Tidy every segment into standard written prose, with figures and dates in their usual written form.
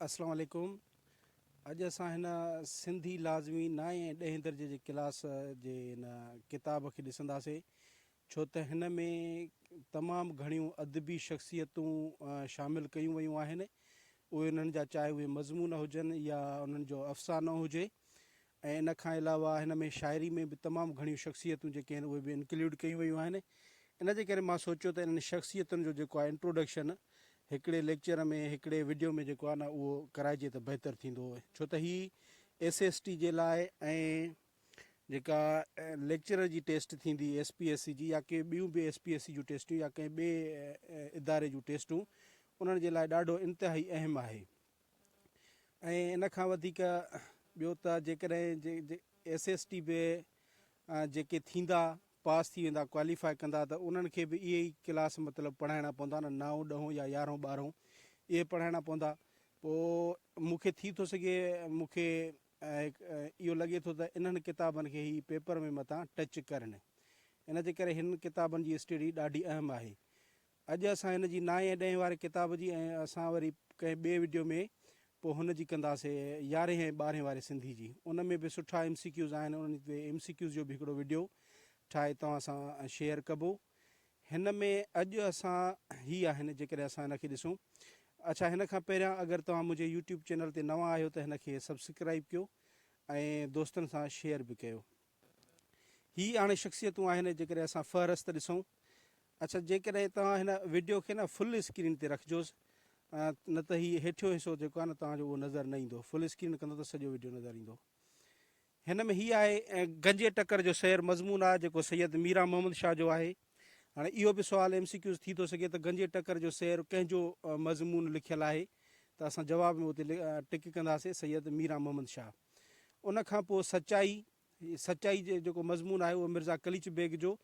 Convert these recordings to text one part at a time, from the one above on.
अस्सलाम वालेकुम। अॼु असां हिन सिंधी लाज़मी 9 ऐं 10 दर्जे जे क्लास जे हिन किताब खे ॾिसंदासीं, छो त हिन में तमामु घणियूं अदबी शख़्सियतूं शामिलु कयूं वयूं आहिनि। उहे उन्हनि जा चाहे उहे मज़मून हुजनि या उन्हनि जो अफ़सानो हुजे, ऐं इन खां अलावा हिन में शाइरी में बि तमामु घणियूं शख़्सियतूं जेके आहिनि उहे बि इंक्लूड कयूं वयूं आहिनि। इन जे करे मां सोचियो त इन्हनि शख़्सियतुनि जो जेको आहे इंट्रोडक्शन हिकिड़े लेक्चर में, हिकिड़े वीडियो में जेको आहे न उहो कराइजे त बहितरु थींदो। छो त हीअ SST जे लाइ ऐं जेका लेक्चर जी टेस्ट थींदी SPSC जी या के ॿियूं बि SPSC जूं टेस्टूं या कंहिं ॿिए इदारे जूं टेस्टूं, उन्हनि जे लाइ ॾाढो इंतिहाई अहम आहे। ऐं इन खां वधीक ॿियो त जेकॾहिं SST बि जेके थींदा पास थी वेंदा, क्वालिफाई कंदा, त उन्हनि खे बि इहे ई क्लास मतिलबु पढ़ाइणा पवंदा न, 9, 10 या 11, 12 इहे पढ़ाइणा पवंदा। पोइ मूंखे थी थो सघे, मूंखे इहो लॻे थो त इन्हनि किताबनि खे ई पेपर में मथां टच करनि। इन जे करे हिन किताबनि जी स्टडी ॾाढी अहम आहे। अॼु असां हिन जी 9 ऐं 10 वारे किताब जी, ऐं असां वरी कंहिं ॿिए वीडियो में पोइ हुन जी कंदासीं 11 ऐं 12 वारे सिंधी जी। उन में बि सुठा MCQs आहिनि, उन्हनि ते MCQs जो बि हिकिड़ो वीडियो ठाहे तव्हां सां शेयर कबो। हिन में अॼु असां ही आहिनि जेकॾहिं असां हिन खे ॾिसूं। अच्छा, हिन खां पहिरियां अगरि तव्हां मुंहिंजे YouTube चैनल ते नवां आहियो त हिन खे सब्सक्राइब कयो ऐं दोस्तनि सां शेयर बि कयो। ही हाणे शख़्सियतूं आहिनि जेकॾहिं असां फ़हरिस्त ॾिसूं। अच्छा, जेकॾहिं तव्हां हिन वीडियो खे न फुल स्क्रीन ते रखिजोसि, न त हीउ हेठियों हिसो जेको आहे न तव्हांजो उहो नज़र न ईंदो। फुल स्क्रीन कंदो त सॼो वीडियो नज़र ईंदो। हिन में हीअ आहे गंजे टकर जो शहर मज़मून आहे जेको सैयद मीरा मोहम्मद शाह जो आहे। हाणे इहो बि सुवालु MCQs थी थो सघे त गंजे टकर जो शहर कंहिंजो मज़मून लिखियलु आहे, त असां जवाब में उते टिक कंदासीं सैयद मीरा मोहम्मद शाह। उन खां पोइ सचाई जो जेको मज़मून आहे उहो मिर्ज़ा कलीच बेग जो।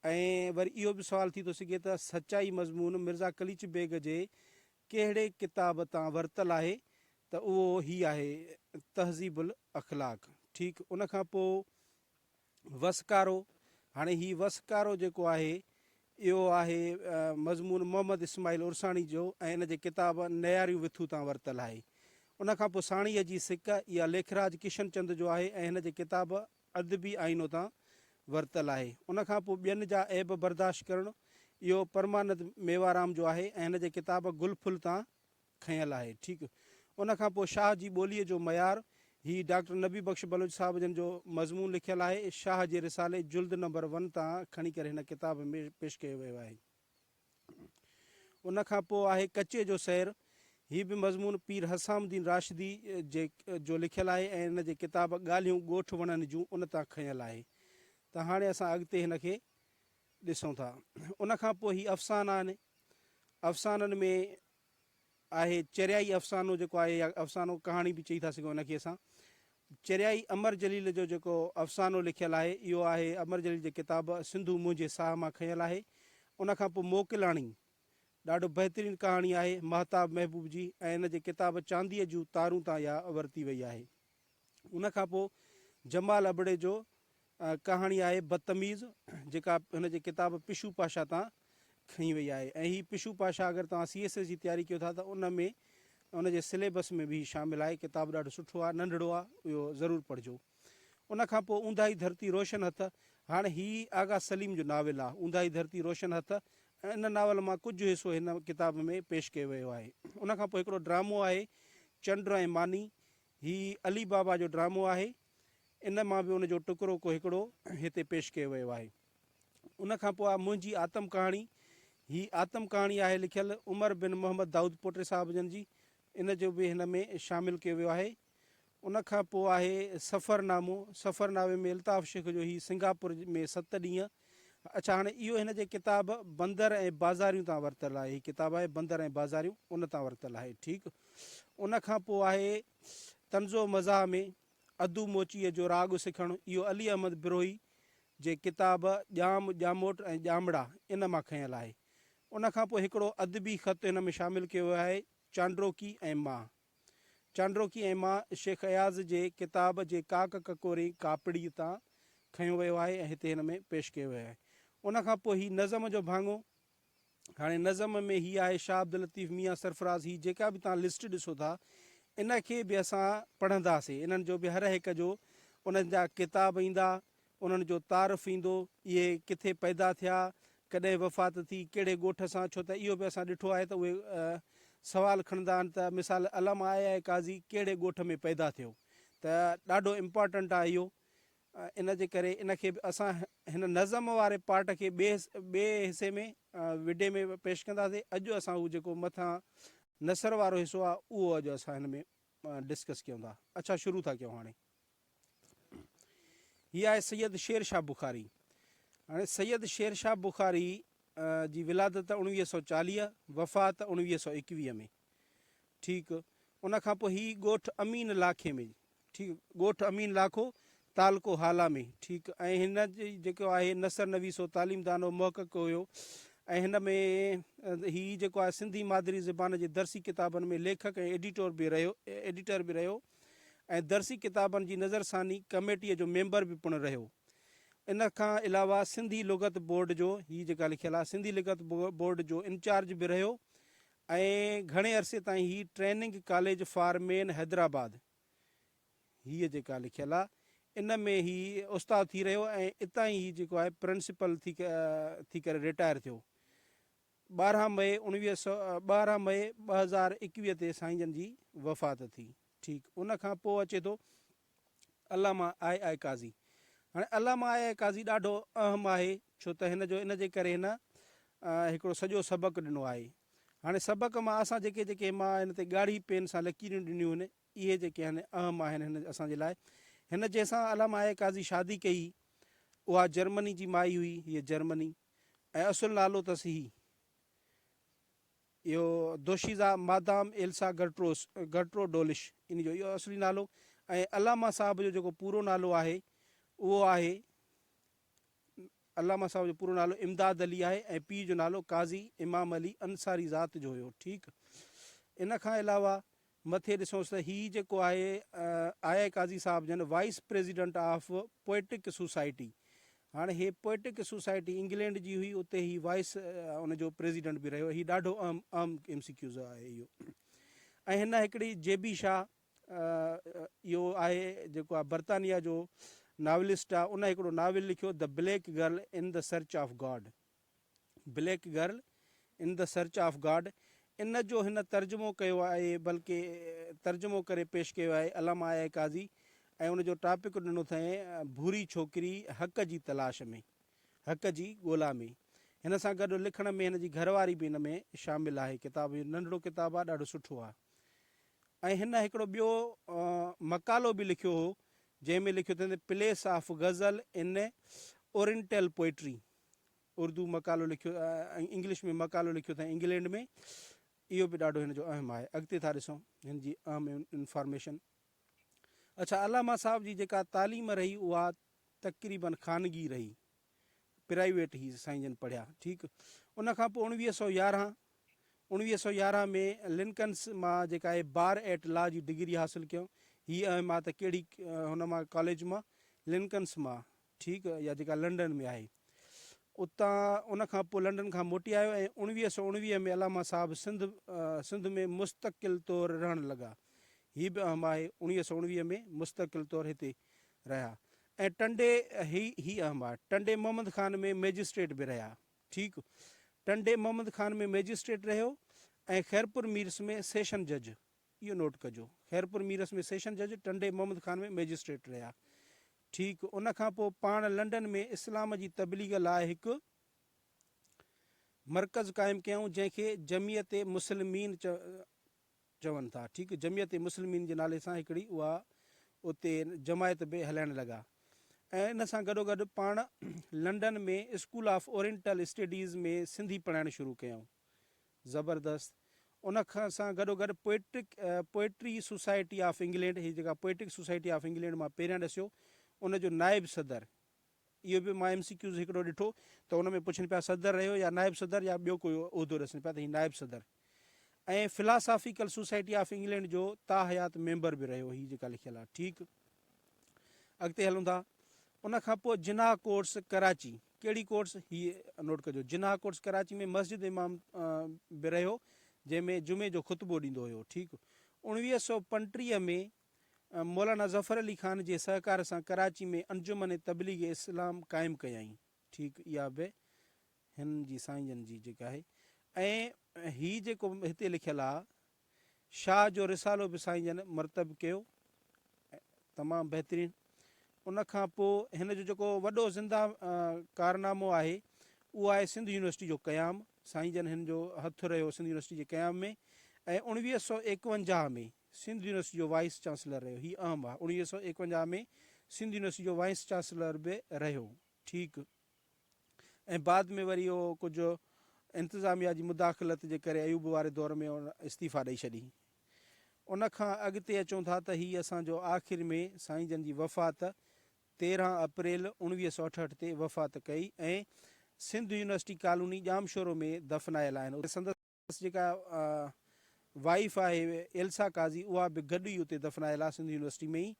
ऐं वरी इहो बि सुवालु थी थो सघे त सचाई मज़मून मिर्ज़ा कलीच बेग जे कहिड़े किताब तां वरितलु आहे, त उहो ही आहे तहज़ीबुल अख़लाक। ठीकु। उन खां पोइ वसकारो। हाणे ही वसकारो जेको आहे इहो आहे मज़मून मोहम्मद इस्माइल उर्साणी जो, ऐं इन जे किताब नयारियूं विथूं तां वरितलु आहे। उन खां पोइ साणीअ जी सिक, इहा लेखराज किशन चंद जो आहे ऐं हिन जे किताब अदबी आइनो तां वरितलु आहे। उन खां पोइ ॿियनि जा ऐब बर्दाश्त करणु, इहो परमानंद मेवाराम जो आहे ऐं हिन जे किताब गुलफुल तां खयलु आहे। ठीकु। उन खां पोइ शाह जी ॿोलीअ जो मयार, ही डॉक्टर नबी बख्श बलोच साहब जन जो मज़मून लिखियलु आहे। शाह जे रिसाले जुल्द नंबर 1 तां खणी करे हिन किताब में पेश कयो वियो आहे। उन खां पोइ आहे कचे जो शहर। हीअ बि मज़मून पीर हसामुद्दीन राशिदी जे जो लिखियलु आहे ऐं हिन जे किताब ॻाल्हियूं ॻोठ वणनि जूं उन तां खयलु आहे। त हाणे असां अॻिते हिन खे ॾिसूं था। उन खां पोइ ही अफ़साना आहिनि। अफ़साननि में आहे चरियाई अफ़सानो जेको आहे, या अफ़सानो कहाणी बि चई था सघूं हिनखे असां। चरियाई अमर जलील जो जेको अफ़सानो लिखियलु आहे इहो आहे अमर जलील जी किताब सिंधु मुंहिंजे साह मां खयलु आहे। उन खां पोइ मोकिलाणी, ॾाढो बहितरीनु कहाणी आहे महताब महबूब जी, ऐं हिन जे किताब चांदीअ जूं तारूं तां इहा वरिती वई आहे। उन खां पोइ जमाल अबड़े जो कहाणी आहे बदतमीज़, जेका हिन जे किताब पिशू पाशा तां खई वई आहे। ऐं हीअ पिशू पाशा अगरि तव्हां CSS जी तयारी कयो था त उन में उन जे सिलेबस में बि शामिलु आहे। किताब ॾाढो सुठो आहे, नंढिड़ो आहे, इहो ज़रूरु पढ़िजो। उन खां पोइ ऊंदाही धरती रोशन हथ। हाणे ही आगा सलीम जो नाविल आहे ऊंदाही धरती रोशन हथ, ऐं इन नावल मां कुझु हिसो हिन किताब में पेश कयो वियो आहे। उन खां पोइ हिकिड़ो ड्रामो आहे चंड ऐं मानी। ही अली बाबा जो ड्रामो आहे, इन मां बि उनजो टुकड़ो को हिकिड़ो हिते पेश कयो वियो आहे। उन खां पोइ आहे मुंहिंजी आतम कहाणी। ही आतम कहाणी आहे लिखियलु उमर बिन मोहम्मद दाऊद पोटे साहिब जन जी, इन जो बि हिन में शामिलु कयो वियो आहे। उन खां पोइ आहे सफ़रनामो। सफ़रनामे में अल्ताफ़ शेख जो ही सिंगापुर में 7 ॾींहं। अच्छा, हाणे इहो हिन जे किताब बंदर ऐं बाज़ारियूं तां वरितलु आहे। ही किताब आहे बंदर ऐं बाज़ारियूं, उन तां वरितलु आहे। ठीकु। उन खां पोइ आहे तंज़ो मज़ाह में अदू मोचीअ जो राॻु सिखणु। इहो अली अहमद बिरोही जे किताब ॼाम ॼामोट ऐं ॼामड़ा इन मां खयलु आहे। उन खां पोइ हिकिड़ो अदबी ख़त हिन में शामिलु कयो वियो आहे चांड्रोकी ऐं मां। चांड्रोकी ऐं मां शेख अयाज़ जे किताब जे काक ककोरी कापड़ी तां खयो वियो आहे ऐं हिते हिन में पेश कयो वियो आहे। उन खां पोइ ही नज़म जो भाङो। हाणे नज़म में ही आहे शाह अब्दुल लतीफ़ मियां सरफराज़। ही जेका बि तव्हां लिस्ट ॾिसो था इन खे बि असां पढ़ंदासीं। इन्हनि जो बि हर हिक जो उन्हनि जा किताब ईंदा, उन्हनि जो तारीफ़ ईंदो, इहे किथे पैदा थिया, कॾहिं वफ़ात थी, कहिड़े ॻोठ सां। छो त इहो बि असां ॾिठो आहे त उहे सवाल खणंदा आहिनि त मिसाल अलामा आहे काज़ी कहिड़े ॻोठ में पैदा थियो, त ॾाढो इम्पॉर्टेंट आहे इहो। इन जे करे इन खे बि असां हिन नज़म वारे पार्ट खे ॿिए हिसे में विडे में पेश कंदासीं। अॼु असां उहो जेको मथां नसर वारो हिसो आहे उहो अॼु असां हिन में डिस्कस कयूं था। अच्छा, शुरू था कयूं। हाणे हीअ आहे सैयद शेर शाह बुखारी। हाणे सैयद शेर शाह बुखारी जी विलादत 1940, वफ़ात 1921 में। ठीकु। उनखां पोइ हीअ ॻोठु अमीन लाखे में, ठीकु, ॻोठु अमीन लाखो तालको हाला में। ठीकु। ऐं हिन जी जेको आहे नसर नवीसो तालीमदानो महक़क़ हुयो। ऐं हिन में हीअ जेको आहे सिंधी मादरी ज़बान जे दर्सी किताबनि में लेखक ऐं एडिटर बि रहियो ऐं दर्सी किताबनि जी नज़रसानी कमेटीअ जो मेंबर बि पिणु रहियो। इन खां अलावा सिंधी लुग़त बोर्ड जो, हीअ जेका लिखियलु आहे, सिंधी लुग़त बोर्ड जो इंचार्ज बि रहियो। ऐं घणे अरसे ताईं हीअ training college for main Hyderabad, हीअ जेका लिखियलु आहे, इन में ही उस्ताद थी रहियो। ऐं इतां ई हीअ जेको आहे प्रिंसिपल थी करे रिटायर थियो। 12 मई 2021 ते साईं जन जी वफ़ात थी। ठीकु। उनखां पोइ अचे थो अलामा आई काज़ी। हाणे अलामा आई काज़ी ॾाढो अहम आहे, छो त हिन जो इन जे करे हिन हिकिड़ो सॼो सबक़ु ॾिनो आहे। हाणे सबक़ मां असां जेके मां हिन ते ॻाढ़ी पेन सां लकीरूं ॾिनियूं आहिनि, इहे जेके आहिनि अहम आहिनि हिन असांजे लाइ। हिन जंहिंसां अलामा आई काज़ी शादी कई उहा जर्मनी जी माई हुई, हीअ जर्मनी। ऐं असुलु नालो अथसि इहो दोशीज़ा मादाम एल्सा गर्ट्रो डोलिश, इन जो इहो असली नालो। ऐं अलामा साहब जो जेको पूरो नालो आहे उहो आहे, अलामा साहब जो पूरो नालो इमदाद अली आहे ऐं पीउ जो नालो काज़ी इमाम अली अंसारी ज़ात जो हुयो। ठीकु। इन खां अलावा मथे ॾिसोसि त हीअ जेको आहे आया काज़ी साहब जन wise president of poetic society. हाणे हे पोइटिक सोसाइटी इंग्लैंड जी हुई, उते ही वाइस उनजो प्रेसिडेंट बि रहियो। हीउ ॾाढो अहम MCQs आहे इहो। ऐं हिन हिकिड़ी जेबी शाह, इहो आहे जेको आहे बर्तानिया जो नावलिस्ट आहे, उन हिकिड़ो नाविल लिखियो the black girl in the search of God, black girl in the search of God. इन जो हिन तर्जुमो कयो आहे, बल्कि तर्जुमो करे पेश कयो आहे अलामा आई काज़ी। ऐं उनजो टॉपिक ॾिनो अथई भूरी छोकिरी हक़ जी तलाश में, हक़ जी ॻोल्हा में। हिन सां गॾु लिखण में हिन जी घरवारी बि हिन में शामिलु आहे। किताब नंढिड़ो किताबु आहे, ॾाढो सुठो आहे। ऐं हिन हिकिड़ो ॿियो मकालो बि लिखियो हो, जंहिंमें लिखियो अथई प्लेस ऑफ गज़ल इन ओरिएंटल पोइट्री। उर्दू मकालो लिखियो, इंग्लिश में मकालो लिखियो अथई इंग्लैंड में। इहो बि ॾाढो हिन जो अहम आहे। अॻिते था ॾिसूं हिन जी अहम इंफॉर्मेशन। अच्छा, अलामा साहब जी जेका तालीम रही उहा तक़रीबन ख़ानगी रही, प्राइवेट ही साईं जन पढ़िया। ठीकु। उनखां पोइ 1911 में लिंकन्स मां जेका आहे बार एट लॉ जी डिग्री हासिलु कयूं। हीअ अहम आहे त कहिड़ी हुन मां कॉलेज मां, लिंकन्स मां। ठीकु। या जेका लंडन में आहे उतां। उनखां पोइ लंडन खां मोटी आयो ऐं 1919 में अलामा साहब सिंध में मुस्तक़िल तौरु रहणु लॻा। हीअ बि अहम आहे, 1919 में मुस्तक़िल तौरु हिते रहिया। ऐं टंडे ही अहम आहे, टंडे मोहम्मद ख़ान में मैजिस्ट्रेट बि रहिया। ठीकु। टंडे मोहम्मद ख़ान में मैजिस्ट्रेट रहियो ऐं ख़ैरपुर मीरस में सेशन जज, इहो नोट कजो, ख़ैरपुर मीरस में सेशन जज, टंडे मोहम्मद ख़ान में मैजिस्ट्रेट रहिया। ठीकु। उनखां पोइ पाण लंडन में इस्लाम जी तबलीग लाइ हिकु मर्कज़ क़ाइमु कयऊं, जंहिंखे जमियत मुस्लिमीन चवनि था। ठीकु। जमियत मुस्लिमीन जे नाले सां हिकिड़ी उहा उते जमायत बि हलाइणु लॻा। ऐं इन सां गॾोगॾु पाण लंडन में स्कूल ऑफ ओरिएंटल स्टडीज़ में सिंधी पढ़ाइणु शुरू कयऊं। ज़बरदस्त। उन खां सां गॾोगॾु पोइट्री सोसाइटी ऑफ इंग्लैंड, हीअ जेका पोइट्रिक सोसाइटी ऑफ इंग्लैंड मां पहिरियां ॾसियो, उनजो नाइब सदर। इहो बि मां MCQs हिकिड़ो ॾिठो त उन में पुछनि पिया सदर रहियो या नाइब सदर या ॿियो कोई उहिदो ॾसनि पिया, त हीउ नाइब सदर। ऐं फिलासॉफिकल सोसाइटी ऑफ इंग्लैंड जो ताहयात मेंबर बि रहियो, हीअ जेका लिखियलु आहे। ठीकु। अॻिते हलूं था। उनखां पोइ जिनाह कोर्स कराची, कहिड़ी कोर्स, हीअ नोट कजो, जिनाह कोर्स कराची में मस्जिद इमाम बि रहियो, जंहिंमें जुमे जो ख़ुतबो ॾींदो हुयो। ठीकु। 1935 में मौलाना ज़फ़र अली ख़ान जे सहकार सां कराची में अंजुमन तबलीग इस्लाम क़ाइमु कयाई। ठीकु, इहा बि हिन जी साईं जन जी जेका आहे। ऐं हीअ जेको हिते लिखियलु आहे, शाह जो रिसालो बि साईं जन मरतब कयो, तमामु बहितरीनु। उन खां पोइ हिन जो जेको वॾो ज़िंदा कारनामो आहे उहो आहे सिंध यूनिवर्सिटी जो क़यामु। साईं जन हिन जो हथु रहियो सिंध यूनिवर्सिटी जे क़याम में। ऐं 1951 में सिंध यूनिवर्सिटी जो वाइस चांसलर रहियो। हीअ अहम आहे, 1951 में सिंध यूनिवर्सिटी जो वाइस चांसलर बि रहियो। ठीकु, ऐं बाद में वरी उहो कुझु इंतिज़ामिया जी मुदाख़लत जे करे अयूब वारे दौर में उन इस्तीफ़ा ॾेई छॾी। उन खां अॻिते अचूं था त हीअ असांजो आख़िर में साईं जन जी वफ़ात 13 अप्रैल 1968 ते वफ़ात कई ऐं सिंध यूनिवर्सिटी कॉलोनी जामशोरो में दफ़नायल आहिनि। संदसि जेका वाइफ आहे एल्सा काज़ी, उहा बि गॾु ई उते दफ़नायल आहे सिंध यूनिवर्सिटी में ई।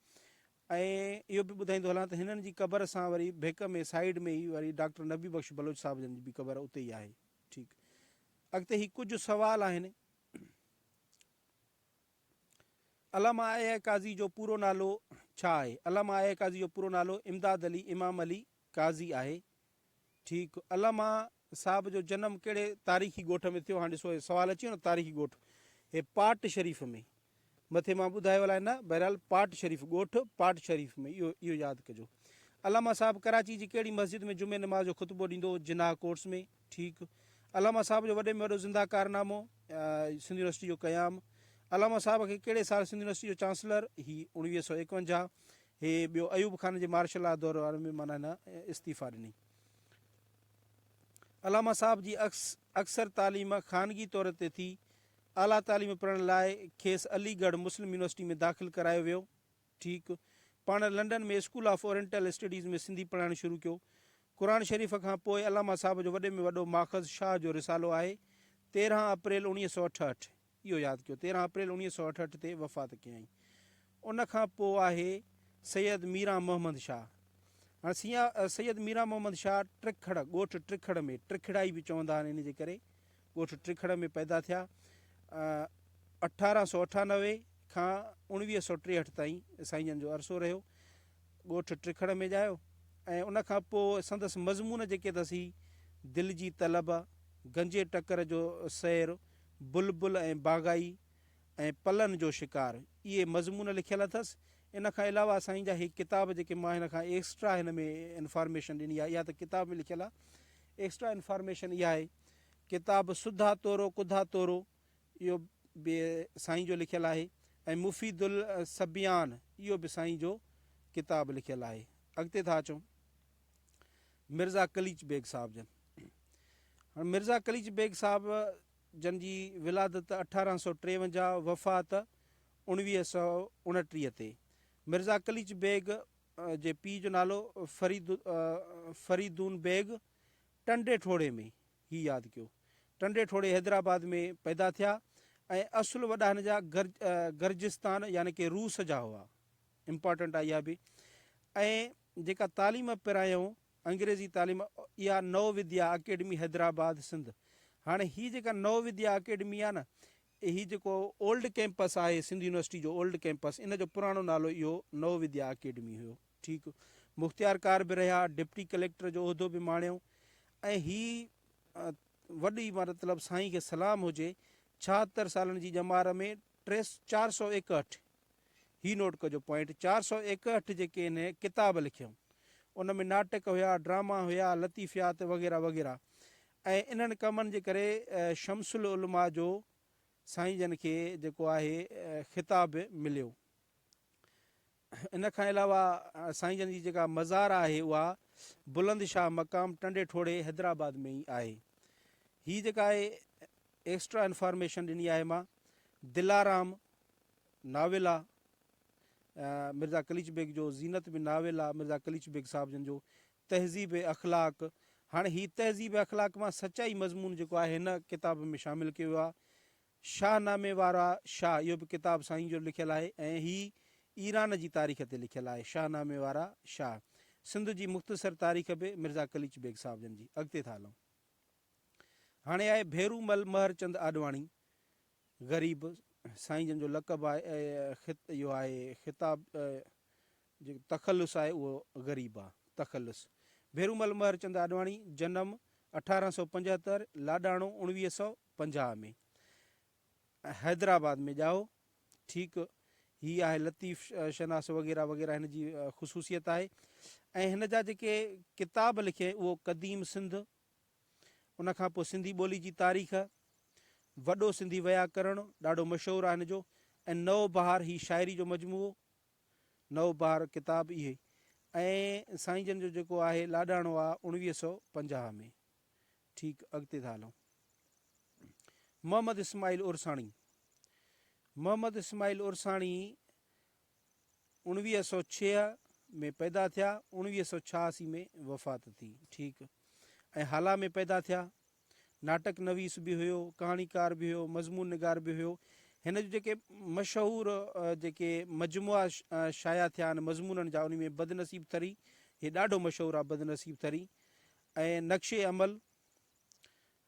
ऐं इहो बि ॿुधाईंदो हलां त हिननि जी क़बर सां वरी भिक में साइड में ई वरी डॉक्टर नबी बख़्श बलोच साहिब जन जी बि क़बर उते ई आहे। ठीकु, अॻिते ही कुझु सवाल आहिनि। अलामा आया काज़ी जो पूरो नालो छा आहे? अलामा आया काज़ी जो पूरो नालो इमदाद अली इमाम अली काज़ी आहे। ठीकु, अलामा साहब जो जनमु कहिड़े तारीख़ी ॻोठ में थियो? हाणे ॾिसो सवाल अची वियो न, तारीख़ी ॻोठ, हे पाट शरीफ़ में, मथे मां ॿुधायो अलाए न, बहरहाल पाट शरीफ़ ॻोठ पाट शरीफ़ में, इहो यादि कजो। अलामा साहब कराची जी कहिड़ी मस्जिद में जुमे नमाज़ जो ख़ुतबो ॾींदो? जिनाह कोर्स में। ठीकु, अलामा साहब जो वॾे में वॾो ज़िंदा कारनामो सिंध यूनिवर्सिटी जो क़यामु। अलामा साहब खे कहिड़े साल सिंध यूनिवर्सिटी जो चांसलर? ही 1951। हे ॿियो अयूब ख़ान जे मार्शल लॉ दौर वारे में माना न इस्तीफ़ा ॾिनी। अलामा साहब जी अक्सर तालीम ख़ानगी तौर ते थी। आला तालीम पढ़ण लाइ खेसि अलीगढ़ मुस्लिम यूनिवर्सिटी में दाख़िल करायो वियो। ठीकु, पाण लंडन में स्कूल ऑफ ओरिएंटल स्टडीज़ में सिंधी पढ़ाइणु शुरू कयो। क़ुर शरीफ़ खां पोइ अलामा साहब जो वॾे में वॾो माख़ज़ शाह जो रिसालो आहे। 13 अप्रैल 1968, इहो यादि कयो, 13 अप्रैल 1968 ते वफ़ात कयईं। उन खां पोइ आहे सैयद मीरा मोहम्मद शाह। हाणे सैयद मीरा मोहम्मद शाह ट्रिखड़, ॻोठ ट्रिखड़ में, ट्रिखड़ाई बि चवंदा आहिनि इन जे करे, ॻोठ ट्रिखड़ में पैदा थिया। 1898 खां 1963 ताईं साईं जन जो अरसो रहियो, ॻोठ ट्रिखड़ में ॼायो। ऐं उन खां पोइ संदसि मज़मून जेके अथसि, दिलि जी तलब, गंजे टकर जो सैर, बुलबुल ऐं बाग़ाई ऐं पलनि जो शिकार, इहे मज़मून लिखियल अथसि। इन खां अलावा साईं जा हीअ किताब जेके मां हिन खां एक्स्ट्रा हिन में इंफॉर्मेशन ॾिनी आहे, इहा त किताब में लिखियल आहे। एक्स्ट्रा इंफॉर्मेशन इहा आहे, किताब सुधा तोरो कुधा तोरो, इहो बि साईं जो लिखियलु आहे। ऐं मुफ़ीदुल सबियान, इहो बि साईं जो किताब लिखियलु आहे। अॻिते था अचूं मिर्ज़ा कलीच बेग साहिब जन। हाणे मिर्ज़ा कलीच बेग साहिब जन जी विलादत 1853, वफ़ात 1929 ते। मिर्ज़ा कलीच बेग जे पीउ जो नालो फरीदून बेग, टंडे ठोड़े में, ही यादि कयो, टंडे ठोड़े हैदराबाद में पैदा थिया। ऐं असुल वॾा हिन जा गर्जिस्तान यानी कि रूस जा हुआ। इम्पॉर्टेंट आहे इहा बि। ऐं जेका तालीम पिरायूं अंग्रेज़ी तालीम, इहा नव विद्या अकेडमी हैदराबाद सिंध। हाणे हीअ जेका नव विद्या अकेडमी आहे न, हीअ जेको ओल्ड कैंपस आहे सिंध यूनिवर्सिटी जो ओल्ड कैंपस, इन जो पुराणो नालो इहो नव विद्या अकेडमी हुयो। ठीकु, मुख़्तियारकार बि रहिया, डिप्टी कलेक्टर जो उहिदो बि माणियो। ऐं हीअ वॾी मतिलबु साईं खे सलाम हुजे, 76 सालनि जी ॼमार में 461, ही नोट कजो पॉइंट, 461 जेके आहिनि किताब लिखियऊं। उन में नाटक हुया, ड्रामा हुया, लतीफ़ियात वग़ैरह वग़ैरह। ऐं इन्हनि कमनि जे करे शमसुल उलमा जो साईं जन खे जेको आहे ख़िताब मिलियो। इन खां अलावा साईं जन जी जेका मज़ार आहे उहा बुलंद शाह मक़ाम टंडे ठोड़े हैदराबाद में ई आहे। हीअ जेका आहे एक्स्ट्रा इंफॉर्मेशन ॾिनी आहे मां। दिलाराम नाविल आहे मिर्ज़ा कलीच बेग जो, ज़ीनत बि नाविल आहे मिर्ज़ा कलीच बेग साहिब जन जो, तहज़ीब अख़लाक। हाणे हीअ तहज़ीब अख़लाक मां सचाई मज़मून जेको आहे हिन किताब में शामिलु कयो आहे। शाहनामे वारा शाह, इहो बि किताब साईं जो लिखियलु आहे। ऐं हीअ ईरान जी तारीख़ ते लिखियलु आहे, शाहनामे वारा शाह। सिंध जी मुख़्तसर तारीख़ बि मिर्ज़ा कलीच बेग साहिब जन जी। अॻिते था हलूं। हाणे आहे भेरूमल महरचंद आडवाणी, ग़रीब, साईं जन जो लक़ब आहे इहो आहे ख़िताब जेको तख़लुस आहे उहो ग़रीब आहे। तख़लुस भेरूमल महरचंद आडवाणी जनम 1875, लाॾाणो 1950 में, हैदराबाद में ॼाओ। ठीकु, हीअ आहे लतीफ़ शनास वग़ैरह वग़ैरह हिन जी ख़ुशूसियत आहे। ऐं हिन जा जेके किताब लिखे उहो क़दीम सिंध, उनखां पोइ सिंधी ॿोली जी तारीख़, वॾो सिंधी व्याकरण ॾाढो मशहूरु आहे हिन जो, ऐं नओ बहार ही शाइरी जो मजमूओ, नओ बहार किताब इहे। ऐं साईं जन जो जेको आहे लाॾाणो आहे 1950 में। ठीकु, अॻिते था हलूं। मोहम्मद इस्माइल उरसाणी, मोहम्मद इस्माइल उरसाणी 1906 में पैदा थिया, 1986 में वफ़ात थी। ठीकु, ऐं हाला में पैदा थिया। नाटक नवीस बि हुयो, कहाणीकार बि हुयो, मज़मून निगार बि हुयो। हिन जो जेके मशहूरु जेके मजमुआ शाया थिया आहिनि मज़मूननि जा, उन में बदनसीब थरी, हे ॾाढो मशहूरु आहे बदनसीब थरी। ऐं नक्शे अमल,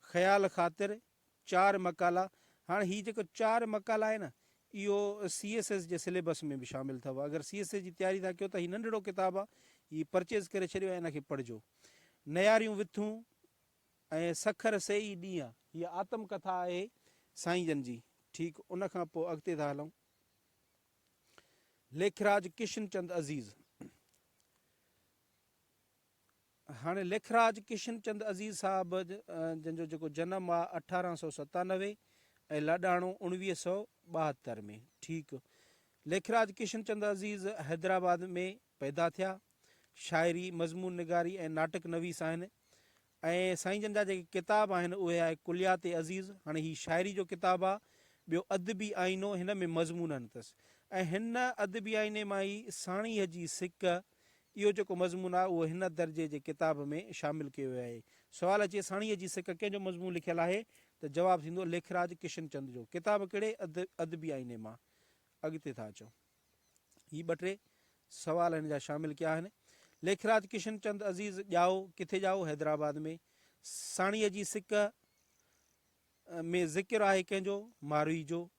ख़्याल ख़ातिर, 4 मकाला। हाणे हीअ जेको 4 मकाला आहे न, इहो CSS जे सिलेबस में बि शामिलु अथव। अगरि CSS जी तयारी था कयो त हीउ नंढिड़ो किताबु आहे, हीअ परचेज़ करे छॾियो ऐं हिनखे पढ़िजो। नयारियूं विथूं ऐं सखर सही ॾींहं, हीअ आत्मकथा आहे साईं जन जी। ठीकु, उनखां पोइ अॻिते था हलूं। लेखराज किशनचंद अज़ीज़, हाणे लेखराज किशनचंद अज़ीज़ साहब जंहिंजो जेको जनम आहे 1897 ऐं लाॾाणो 1972 में। ठीकु, लेखराज किशनचंद अज़ीज़ हैदराबाद में पैदा थिया। शाइरी, मज़मून निगारी ऐं नाटक नवीस आहिनि। ऐं साईं जन जा जेके किताब आहिनि उहे आहे कुलियात अज़ीज़, हाणे हीअ शाइरी जो किताबु आहे। ॿियो अदबी आईनो, हिन में मज़मूननि अथसि। ऐं हिन अदबी आईने मां ई साणीअ जी सिक, इहो जेको मज़मून आहे उहो हिन दर्जे जे किताब में शामिलु कयो वियो आहे। सुवालु अचे साणीअ जी सिक कंहिंजो मज़मून लिखियलु आहे, त जवाबु थींदो लेखराज किशनचंद जो। किताब कहिड़े? अदबी आईने मां। अॻिते था अचूं, हीअ 2-3 सवाल हिन जा शामिलु कया आहिनि। लेखराज किशनचंद अज़ीज़ ॼाओ, किथे ॼाओ? हैदराबाद में। साणीअ जी सिक में ज़िक्र आहे कंहिंजो? मारवी जो।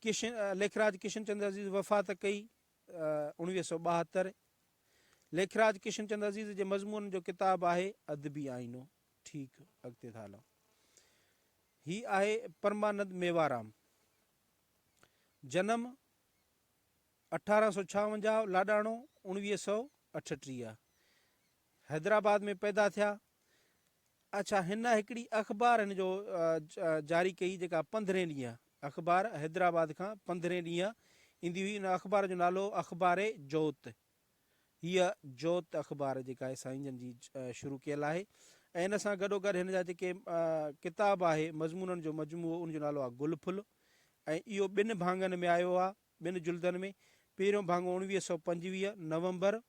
लेखराज किशनचंद अज़ीज़ वफ़ात कई 1972। लेखराज किशनचंद अज़ीज़ जे मज़मून जो किताबु आहे अदबी आईनो। ठीकु, अॻिते था हलूं। ही आहे परमानंद मेवाराम, जनम 1856, लाॾाणो 1938, हैदराबाद में पैदा थिया। अच्छा, हिन हिकिड़ी अख़बार हिन जो जारी कई, जेका 15 ॾींहं अख़बार हैदराबाद खां 15 ॾींहं ईंदी हुई। हिन अख़बार जो नालो अख़बार जोत। हीअ जोत अख़बार जेका आहे साईं जन जी शुरू कयल आहे। ऐं इन सां गॾोगॾु हिन जा जेके किताब आहे मज़मूननि जो मजमूओ, उनजो नालो आहे गुलफुल। ऐं इहो 2 भाङनि में आयो आहे, 2 जुल्दनि में। पहिरियों भाङो 1925 नवंबर,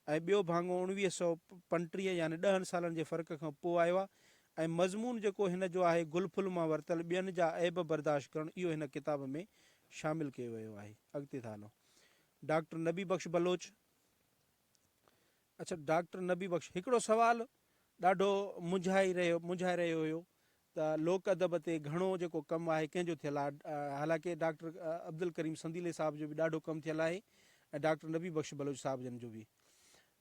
ऐं ॿियो भाङो 1935, यानी 10 सालनि जे फ़र्क़ खां पोइ आयो आहे। ऐं मज़मून जेको हिन जो आहे गुलफुल मां वरितल ॿियनि जा ऐब बर्दाश्त करणु, इहो हिन किताब में शामिलु कयो वियो आहे। अॻिते था हलूं। डॉक्टर नबी बख्श बलोच। अच्छा, डॉक्टर नबी बख्श, हिकिड़ो सुवालु ॾाढो मुंझाए रहियो हुयो त लोक अदब ते घणो जेको कमु आहे कंहिंजो थियल आहे। हालांकि डॉक्टर अब्दुल करीम संदीले साहिब जो बि ॾाढो कमु थियल आहे, ऐं डॉक्टर नबी बख्श बलोच साहिब जन जो बि।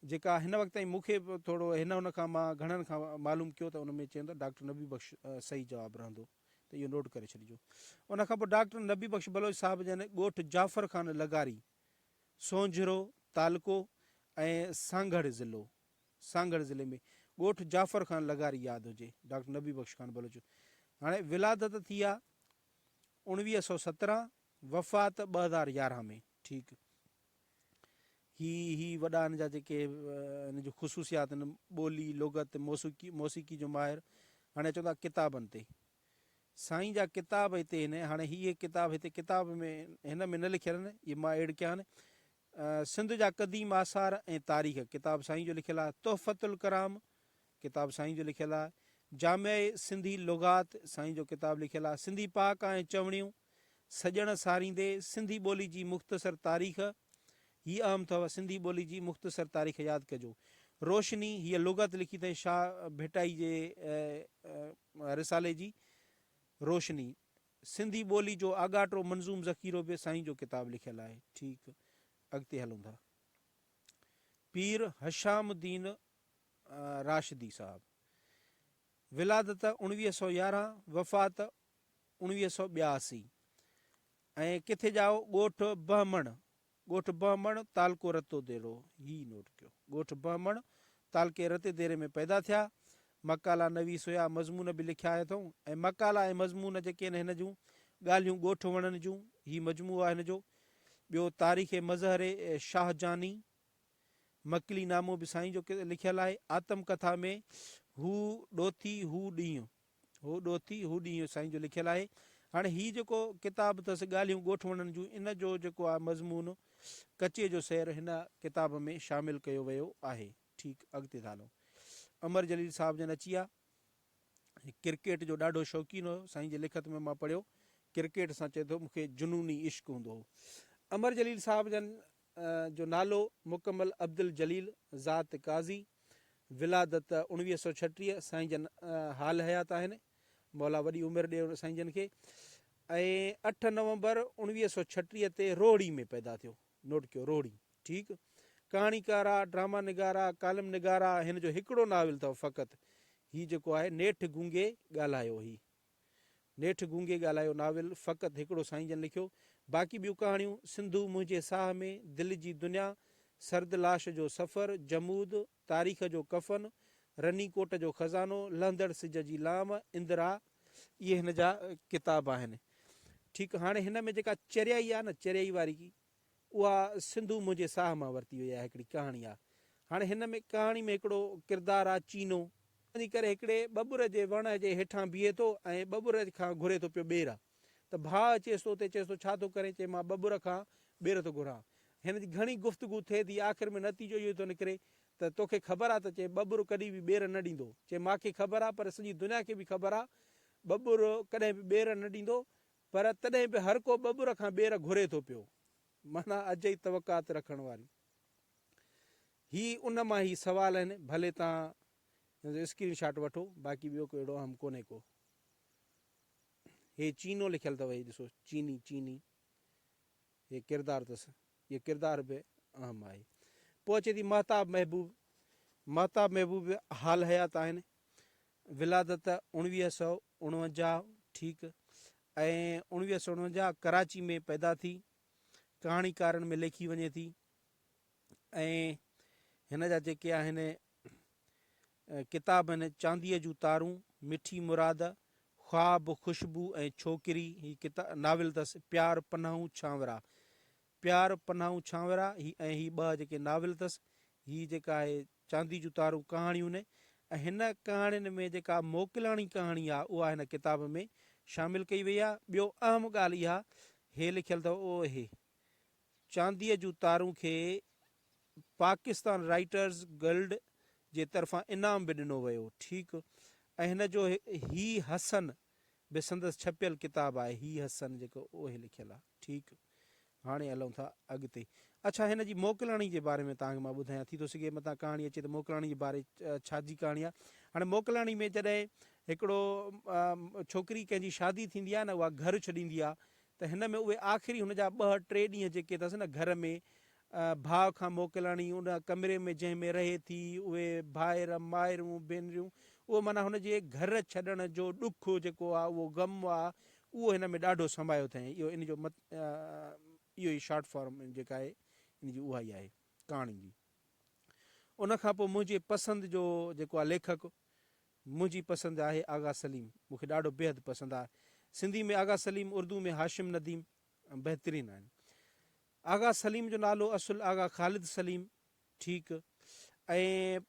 जेका हिन वक़्त ताईं मूंखे थोरो हिन खां मां घणनि खां मालूम कयो त उन में चवंदो डॉक्टर नबी बख्श सही जवाबु रहंदो, त इहो नोट करे छॾिजो। उनखां पोइ डॉक्टर नबी बख्श बलोच साहिब जन ॻोठु जाफ़र ख़ान लगारी, सोंझरो तालुको ऐं सांगड़ ज़िलो, सांगड़ ज़िले में ॻोठु जाफ़र ख़ान लगारी यादि हुजे, डॉक्टर नबी बख्श ख़ान बलोच। हाणे विलादत थी आहे 1917, वफ़ात 2011 में। ठीकु, ही वॾा हिन जा जेके हिन जूं ख़ुशूसियात आहिनि, ॿोली, लुगत, मौसीक़ी जो माहिर। हाणे चवंदा किताबनि ते, साईं जा किताब हिते आहिनि। हाणे हीअ किताब हिते किताब में हिन में न लिखियल आहिनि, इहे मां एड कया आहिनि। सिंध जा क़दीम आसार ऐं तारीख़, किताब साईं जो लिखियलु आहे। तोहफ़तुल कराम, किताब साईं जो लिखियलु आहे। जामे सिंधी लुगात, साईं जो किताब लिखियलु आहे। सिंधी पाक ऐं चवणियूं, सॼण सारींदे, सिंधी ॿोली जी मुख़्तसर तारीख़, हीअ अहम अथव। सिंधी ॿोली जी मुख़्तसर तारीख़ यादि कजो। रोशनी, हीअ लुगत लिखी अथई शाह भिटाई जे रिसाले जी, रोशनी। सिंधी ॿोली जो आगाटो मंज़ूम ज़ख़ीरो बि साईं जो किताबु लिखियलु आहे। ठीकु, अॻिते हलूं था। पीर हशामुद्दीन राशिदी साहब, विलादत 1911, वफ़ात 1982, ऐं किथे जाओ? ॻोठु बहमण, ॻोठु बहमण, तालको रतो देरो। ही नोट कयो, ॻोठु बहमण, तालके रते देरे में पैदा थिया। मकाला नवीस हुया, मज़मून बि लिखिया अथऊं। ऐं मकाला ऐं मज़मून जेके आहिनि हिन जूं ॻाल्हियूं ॻोठु वणनि जूं, ही मजमू आहे हिन जो। ॿियो तारीख़ मज़हर शाहजानी, मकली नामो बि साईं जो लिखियलु आहे। आतम कथा में हू ॾोथी हू ॾींहुं, हू ॾोथी हू ॾींहुं साईं जो लिखियलु आहे। हाणे ही जेको किताबु अथसि ॻाल्हियूं ॻोठु वणनि जूं, इन जो जेको आहे मज़मून कचे जो सैर हिन किताब में शामिलु कयो वियो आहे। ठीकु, अॻिते था हलूं। अमर जलील साहब जन अची विया। क्रिकेट जो ॾाढो शौक़ीन हुयो, साईं जे लिखत में मां पढ़ियो। क्रिकेट सां चए थो मूंखे जुनूनी इश्क़ हूंदो हो। अमर जलील साहब जन जो नालो मुकम्मल अब्दुल जलील, ज़ात काज़ी, विलादत 1936, साईं जन हाल हयात आहिनि। मौला वॾी उमिरि ॾियो साईं जन खे। ऐं 8 नवंबर 1936 ते रोहड़ी में पैदा थियो। नोट कयो, रोहड़ी। ठीकु, कहाणीकारा, ड्रामा निगारा, कालम निगारा। हिन जो हिकिड़ो नाविल अथव फ़क़ति, ही जेको आहे नेठि गूंगे ॻाल्हायो। ही नेठि गूंगे ॻाल्हायो नाविल फ़क़ति हिकिड़ो साईं जन लिखियो। बाक़ी ॿियूं कहाणियूं सिंधू मुंहिंजे साह में, दिलि जी दुनिया, सर्द लाश जो सफ़र, जमूद, तारीख़ जो कफ़न, रनीकोट जो ख़ज़ानो, लहंदड़ सिज जी लाम, इंदिरा, इहे हिन जा किताब आहिनि। ठीकु, हाणे हिन में जेका चरियाई आहे न, चरियाई वारी की, उहा सिंधू मुंहिंजे साह मां वरिती वई आहे, हिकिड़ी कहाणी आहे। हाणे हिन में कहाणी में हिकिड़ो किरदारु आहे चीनो। वञी करे हिकिड़े बबुर जे वण जे हेठां बीहे थो ऐं बबुर खां घुरे थो पियो ॿेर। त भाउ अचेसि थो, उते चएसि थो छा थो करे? चए मां बबुर खां ॿेर थो घुरां। हिन जी घणी गुफ़्तगू थिए थी, आख़िर में नतीजो इहो थो निकिरे त तोखे ख़बर आहे? त चए बबुर कॾहिं बि ॿेर न ॾींदो। चए मूंखे ख़बर आहे, पर सॼी दुनिया खे बि ख़बर आहे बबुर कॾहिं बि ॿेर न ॾींदो, पर तॾहिं बि हर को बबुर खां ॿेर घुरे थो पियो। माना अजई तवकात रखण वारी। ही उन मां ही सवाल आहिनि, भले तव्हां स्क्रीन शॉट वठो, बाक़ी ॿियो कहिड़ो अहम कोन्हे को। हे चीनो लिखियलु अथव, हे ॾिसो चीनी, चीनी हे किरदारु अथसि, इहे किरदारु बि अहम आहे। पोइ अचे थी महताब महबूब। महताब महबूब हाल हयात आहिनि। विलादत 1949। ठीकु, ऐं 1949 कराची में पैदा थी, कहाणीकारनि में लेखी वञे थी। ऐं हिन जा जेके आहिनि किताब आहिनि, चांदीअ जूं तारूं, मिठी मुराद, ख्वाब, खुशबू ऐं छोकिरी। ही नाविल अथसि। प्यार पनाहूं छांवरा, प्यार पनाहूं छांवरा, ही ऐं ही ॿ जेके नाविल अथसि। ही जेका आहे चांदी जूं तारूं कहाणियूं आहिनि। ऐं हिन कहाणियुनि में जेका मोकिलाणी कहाणी आहे, उहा हिन किताब में शामिलु कई वई आहे। ॿियो अहम ॻाल्हि इहा, हे लिखियलु अथव, ओ हे चांदीअ जूं तारूं खे पाकिस्तान राइटर्स गिल्ड जे तरफ़ां इनाम बि ॾिनो वियो। ठीकु, ऐं हिन जो ही हसन बि संदसि छपियल किताब आहे। ही हसन जेको उहे लिखियलु आहे। ठीकु, हाणे हलूं था अॻिते। अच्छा, हिन जी मोकिलाणी जे बारे में तव्हांखे मां ॿुधायां। थी थो सघे मथां कहाणी अचे त मोकिलाणी जे बारे छा जी कहाणी आहे। हाणे मोकिलाणी में जॾहिं हिकिड़ो छोकिरी कंहिंजी शादी थींदी आहे न, उहा घरु छॾींदी आहे, त हिन में उहे आख़िरी हुनजा 2-3 ॾींहं जेके अथसि न घर में, भाउ खां मोकिलाणी उन कमरे में जंहिं में रहे थी, उहे भाइर माइरूं भेनरियूं, उहो माना हुनजे घर छॾण जो ॾुखु जेको आहे, उहो ग़म आहे, उहो हिन में ॾाढो समायो अथई। इहो इन जो इहो ई शॉर्ट फॉर्म जेका आहे इन जी उहा ई आहे कहाणी जी। उनखां पोइ मुंहिंजे पसंदि जो जेको आहे लेखक, मुंहिंजी पसंदि आहे आगा सलीम। मूंखे ॾाढो बेहदि पसंदि आहे। सिंधी में आगा सलीम, उर्दू में हाशिम नदीम बहितरीनु आहिनि। आगा सलीम जो नालो असुल आगा ख़ालिद सलीम। ठीकु, ऐं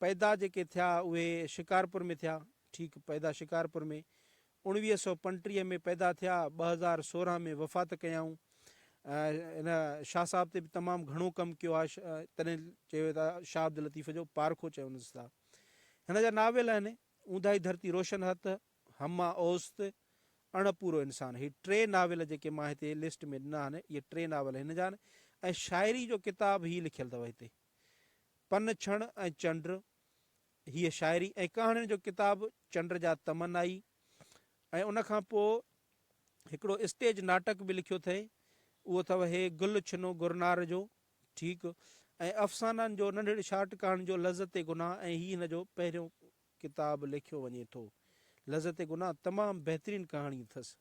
पैदा जेके थिया उहे शिकारपुर में थिया। ठीकु, पैदा शिकारपुर में 1935 में पैदा थिया, 2016 में वफ़ात कयाऊं। हिन शाह साहब ते बि तमामु घणो कमु कयो आहे, तॾहिं चयो था शाह अब्दुल लतीफ़ जो पारखो चयोसि था। हिन जा नाविल आहिनि ऊंदाही धरती, रोशन हथ, हमा औस्त, अणपूरो इंसान। ही 3 नाविल जेके मां हिते लिस्ट में ॾिना आहिनि, इहे 3 नाविल हिन जा आहिनि। ऐं शाइरी जो किताबु ही लिखियलु अथव हिते, पन छण ऐं चंड, हीअ शाइरी। ऐं कहाणियुनि जो किताबु चंड जा तमन्नाई। ऐं उनखां पोइ हिकिड़ो स्टेज नाटक बि लिखियो अथई, उहो अथव हे गुल छिनो गुरनार जो, ठीकु। ऐं अफ़साननि जो नंढड़ी शार्ट कहाणी जो लज़त गुनाह, ऐं हीअ हिन जो पहिरियों किताबु लिखियो वञे थो। लज़त गुनाह तमामु बहितरीनु कहाणी अथसि।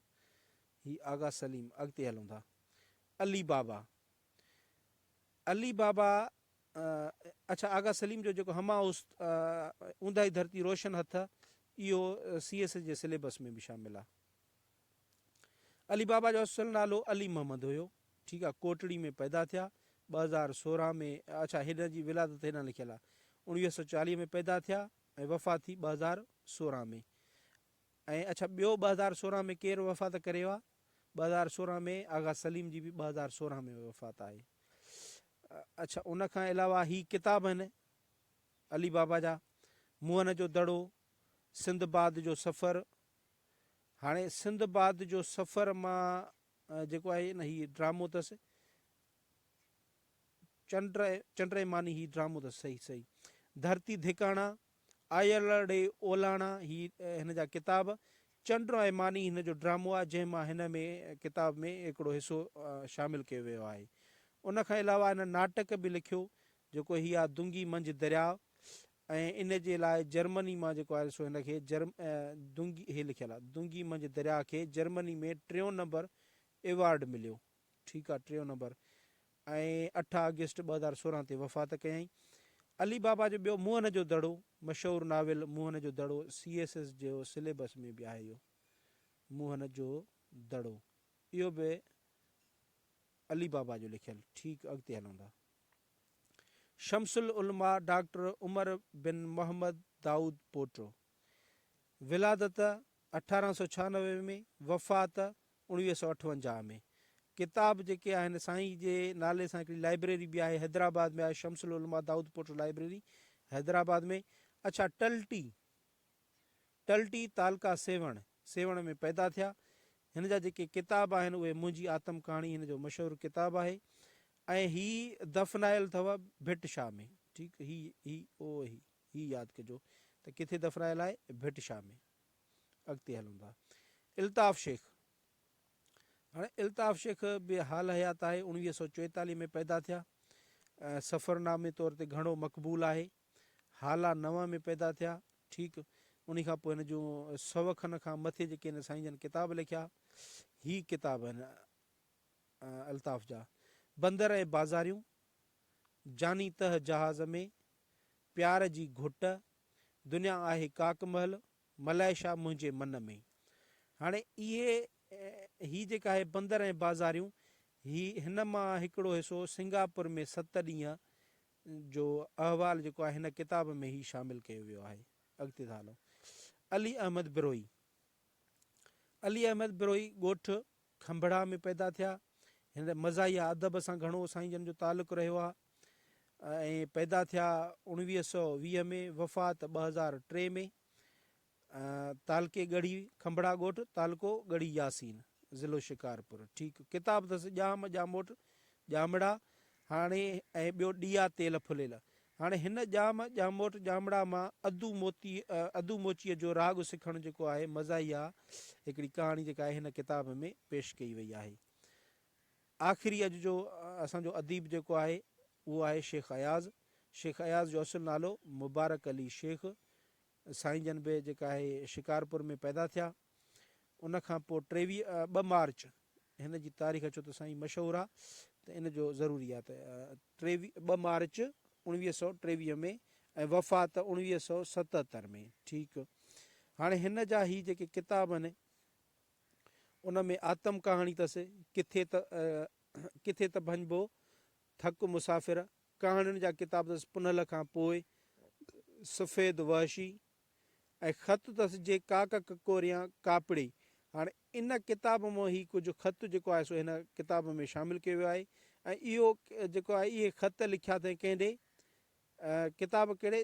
ही आगा सलीम। अॻिते हलूं था। अली बाबा। अली बाबा अच्छा, आगा सलीम जो जेको हमाउस ऊंदाही धरती रोशन हथ, इहो CS जे सिलेबस में बि शामिल आहे। अली बाबा जो असुल नालो अली मोहम्मद हुयो, ठीकु आहे। कोटड़ी में पैदा थिया 2016 में। अच्छा, हिन जी विलादत हिन लिखियल आहे 1940 में पैदा थिया ऐं वफ़ात थी 2016 में। ऐं अच्छा, ॿियो 2016 में केरु वफ़ात करे वियो आहे? 2016 में आगा सलीम जी बि 2016 में वफ़ात आहे। अच्छा, उन खां अलावा ही किताब आहिनि अली बाबा जा। मुहन जो दड़ो, सिंधबाद जो सफ़र। हाणे सिंधबाद जो सफ़र मां जेको आहे न, हीउ ड्रामो अथसि। चंड्र मानी ही ड्रामो अथसि। सही सही। धरती धिकाणा, आयल ॾे ओलाणा, ही हिन जा किताब। चंड्र ऐं मानी हिन जो ड्रामो आहे, जंहिंमां हिन में किताब में हिकिड़ो हिसो शामिलु कयो वियो आहे। उन खां अलावा हिन नाटक बि लिखियो, जेको हीअ आहे दुंगी मंझि दरिया। ऐं इन जे लाइ जर्मनी मां जेको आहे सो हिनखे दुंगी, हे लिखियलु आहे दुंगी मंझि दरिया खे जर्मनी में 3 नंबर एवॉर्ड मिलियो, ठीकु आहे, 3 नंबर। ऐं 8 अगस्त 2016 ते वफ़ात कयईं। अली बाबा जो ॿियो मुहन जो दड़ो, मशहूरु नाविल मुहन जो दड़ो, CS जो सिलेबस में बि आहे इहो मुहन जो दड़ो। इहो बि अली बाबा जो लिखियलु, ठीकु। अॻिते हलूं था। शमसुल उलमा डॉक्टर उमर बिन मोहम्मद दाऊद पोटो। विलादत 1896 में, वफ़ात 1958 में। किताब जेके आहिनि साईं जे नाले सां हिकिड़ी लाइब्रेरी बि आहे, हैदराबाद में आहे, शमसुल उलमा दाऊद पोटो लाइब्रेरी, हैदराबाद में। अच्छा, टल्टी तालका सेवण में पैदा थिया। हिन जा जेके किताब आहिनि उहे मुंहिंजी आतम कहाणी हिन जो मशहूरु किताबु आहे। ऐं ही दफ़नायल अथव भिट शाह में, ठीकु। ही यादि कजो त किथे दफ़नायल आहे, भिट शाह में। अॻिते हलूं था। इल्ताफ़ शेख। हाणे इल्ताफ़ शेख बि हाल हयात आहे, 1944 में पैदा थिया। सफ़रनामे तौर ते घणो मक़बूल आहे। हाला 9 में पैदा थिया, ठीकु। उन खां पोइ हिन जूं 100 खन खां मथे जेके हिन साईं जन किताब लिखिया, ही किताब आहिनि अल्ताफ़ जा। बंदर ऐं बाज़ारियूं, जानी तह जहाज़ में, प्यार जी घुट, दुनिया आहे काकमहल, मलाइशा मुंहिंजे मन में। हाणे ही जेका आहे बंदर ऐं बाज़ारियूं, हिन मां हिकिड़ो हिसो सिंगापुर में 7 ॾींहं जो अहवाल जेको आहे हिन किताब में ही शामिलु कयो वियो आहे। अॻिते था हलूं। अली अहमद बिरोई। अली अहमद बिरोई ॻोठु खंभड़ा में पैदा थिया। हिन मज़ाहिया अदब सां घणो साईं जन जो तालुक़ु रहियो आहे। ऐं पैदा थिया 1920 में, वफ़ात 2003 में। तालके गढ़ी, खंभड़ा ॻोठु, तालको गढ़ी यासीन, ज़िलो शिकारपुर, ठीकु। किताब अथसि ॼाम ॼामोट ॼामड़ा। हाणे ऐं ॿियो ॾिया तेल फुलियल। हाणे हिन ॼाम ॼामोट ॼामड़ा मां अदू मोचीअ जो राग सिखणु जेको आहे मज़ाहिया हिकिड़ी कहाणी जेका आहे हिन किताब में पेश कई वई आहे। आख़िरी अॼु जो असांजो अदीब जेको आहे उहो आहे शेख अयाज़। शेख अयाज़ जो असुलु नालो मुबारक अली शेख। साईं जन बि जेका आहे शिकारपुर में पैदा थिया। उन खां पोइ 2 मार्च हिन जी तारीख़, छो त साईं मशहूरु आहे त इन जो ज़रूरी आहे, त 2 मार्च 1923 में ऐं वफ़ात 1977 में, ठीकु। हाणे हिन जा ही जेके किताब आहिनि उन में आतम कहाणी अथसि, किथे त भंजबो, थक मुसाफ़िर। कहाणियुनि जा किताब अथसि पुनल खां पोइ, सफ़ेद वहशी। ऐं ख़त अथसि जे काक ककोरियां कापड़ी। हाणे इन किताब मां ही कुझु ख़त जेको आहे सो हिन किताब में शामिलु कयो वियो आहे। ऐं इहो जेको आहे इहे ख़त लिखिया अथई कंहिंॾे, किताब कहिड़े,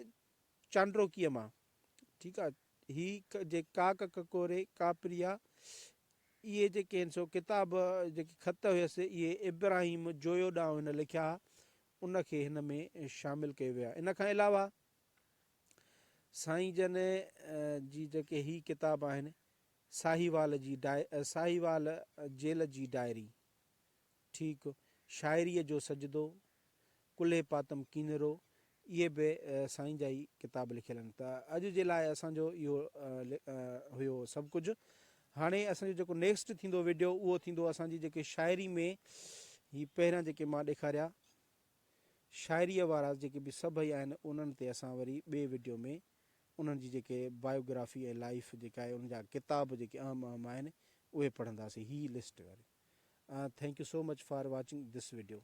चांड्रोकीअ मां, ठीकु आहे। ही जे काक ककोरे कापरिया, इहे जेके आहिनि सो किताब जेके ख़त हुयसि, इहे इब्राहिम जोयो ॾांहुं हिन लिखिया, उनखे हिन में शामिलु कयो वियो आहे। इन खां अलावा साईं जन जी जेके ही किताब आहिनि साहिवाल जेल जी डायरी, ठीकु, शाइरीअ जो सजदो, कुल्हे पातम कीनरो, इहे बि साईं जा ई किताब लिखियल आहिनि। त अॼु जे लाइ असांजो इहो हुयो सभु कुझु। हाणे असांजो जेको नेक्स्ट थींदो वीडियो उहो थींदो असांजी जेके शाइरी में ही पहिरियां जेके मां ॾेखारिया शाइरीअ वारा जेके बि सभई आहिनि उन्हनि ते असां वरी ॿिए वीडियो में उन्हनि जी जेके बायोग्राफी ऐं लाइफ जेका आहे उन जा किताब जेके अहम आहिनि उहे पढ़ंदासीं, ही लिस्ट वारी। Thank you so much for watching this video.